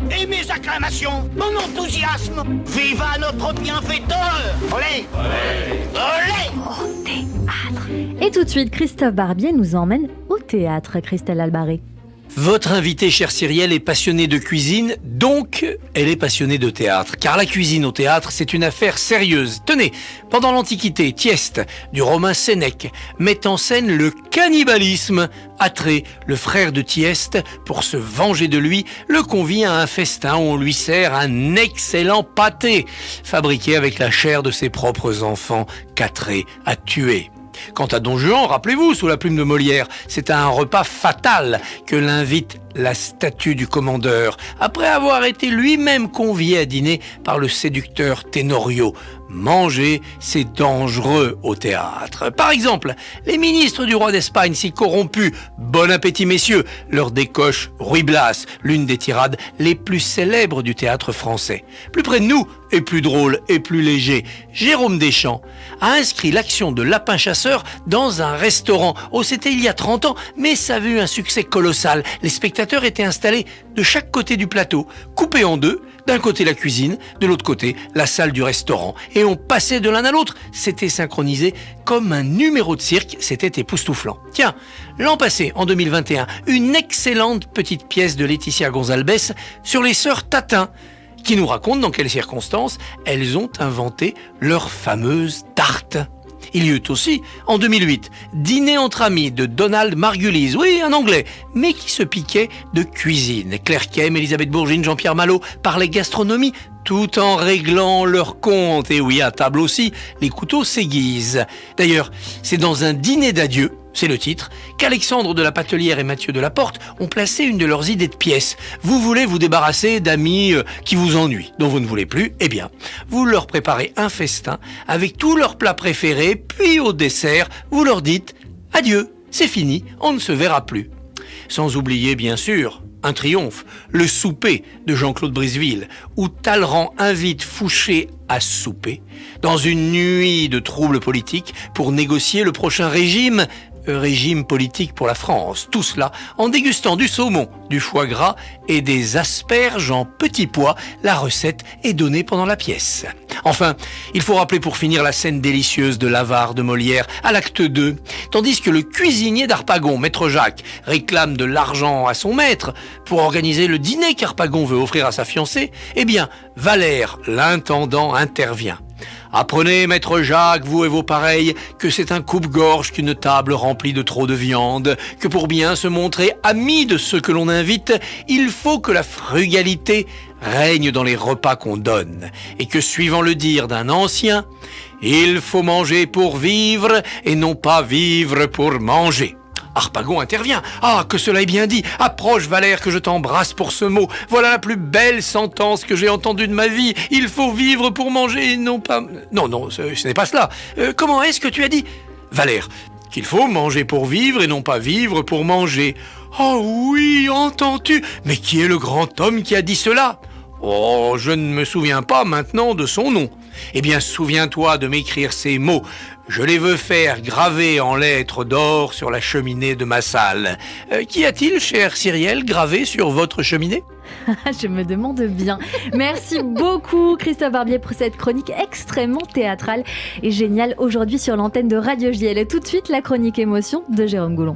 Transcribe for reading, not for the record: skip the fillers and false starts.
Et mes acclamations, mon enthousiasme, viva notre bienfaiteur. Olé, olé. Et tout de suite, Christophe Barbier nous emmène au théâtre, Christelle Albaré. Votre invitée, chère Cyrielle, est passionnée de cuisine, donc elle est passionnée de théâtre. Car la cuisine au théâtre, c'est une affaire sérieuse. Tenez, pendant l'Antiquité, Thyeste, du romain Sénèque, met en scène le cannibalisme. Atrée, le frère de Thyeste, pour se venger de lui, le convie à un festin où on lui sert un excellent pâté, fabriqué avec la chair de ses propres enfants qu'Atrée a tués. Quant à Don Juan, rappelez-vous, sous la plume de Molière, c'est à un repas fatal que l'invite la statue du commandeur, après avoir été lui-même convié à dîner par le séducteur Tenorio. Manger, c'est dangereux au théâtre. Par exemple, les ministres du roi d'Espagne si corrompus, bon appétit messieurs, leur décoche Ruy Blas, l'une des tirades les plus célèbres du théâtre français. Plus près de nous, et plus drôle et plus léger, Jérôme Deschamps a inscrit l'action de lapin chasseur dans un restaurant. Oh, c'était il y a 30 ans, mais ça a eu un succès colossal. Les spectateurs étaient installés de chaque côté du plateau, coupés en deux, d'un côté la cuisine, de l'autre côté la salle du restaurant. Et on passait de l'un à l'autre. C'était synchronisé comme un numéro de cirque, c'était époustouflant. Tiens, l'an passé, en 2021, une excellente petite pièce de Laetitia Gonzalez sur les sœurs Tatin, qui nous racontent dans quelles circonstances elles ont inventé leur fameuse tarte. Il y eut aussi, en 2008, Dîner entre amis de Donald Margulies, oui, un Anglais, mais qui se piquait de cuisine. Claire Kem, Elisabeth Bourgine, Jean-Pierre Malot parlaient gastronomie tout en réglant leurs comptes. Et oui, à table aussi, les couteaux s'aiguisent. D'ailleurs, c'est dans un dîner d'adieu, c'est le titre, qu'Alexandre de la Patelière et Mathieu de la Porte ont placé une de leurs idées de pièce. Vous voulez vous débarrasser d'amis qui vous ennuient, dont vous ne voulez plus, eh bien, vous leur préparez un festin avec tous leurs plats préférés, puis au dessert, vous leur dites « Adieu, c'est fini, on ne se verra plus ». Sans oublier, bien sûr, un triomphe, le souper de Jean-Claude Briseville, où Talleyrand invite Fouché à souper, dans une nuit de troubles politiques, pour négocier le prochain régime politique pour la France. Tout cela en dégustant du saumon, du foie gras et des asperges en petits pois. La recette est donnée pendant la pièce. Enfin, il faut rappeler pour finir la scène délicieuse de l'avare de Molière à l'acte 2. Tandis que le cuisinier d'Harpagon, maître Jacques, réclame de l'argent à son maître pour organiser le dîner qu'Harpagon veut offrir à sa fiancée, eh bien, Valère, l'intendant, intervient. Apprenez, maître Jacques, vous et vos pareils, que c'est un coupe-gorge qu'une table remplie de trop de viande, que pour bien se montrer ami de ceux que l'on invite, il faut que la frugalité règne dans les repas qu'on donne, et que, suivant le dire d'un ancien, il faut manger pour vivre et non pas vivre pour manger. Harpagon intervient. « Ah, que cela est bien dit. Approche, Valère, que je t'embrasse pour ce mot. Voilà la plus belle sentence que j'ai entendue de ma vie. Il faut vivre pour manger et non pas... » Non, ce n'est pas cela. Comment est-ce que tu as dit ? Valère, qu'il faut manger pour vivre et non pas vivre pour manger. Oh oui, entends-tu ? Mais qui est le grand homme qui a dit cela ? Oh, je ne me souviens pas maintenant de son nom. Eh bien, souviens-toi de m'écrire ces mots. Je les veux faire graver en lettres d'or sur la cheminée de ma salle. Qu'y a-t-il, chère Cyrielle, gravé sur votre cheminée ? Je me demande bien. Merci beaucoup, Christophe Barbier, pour cette chronique extrêmement théâtrale et géniale aujourd'hui sur l'antenne de Radio JL. Tout de suite, la chronique émotion de Jérôme Goulon.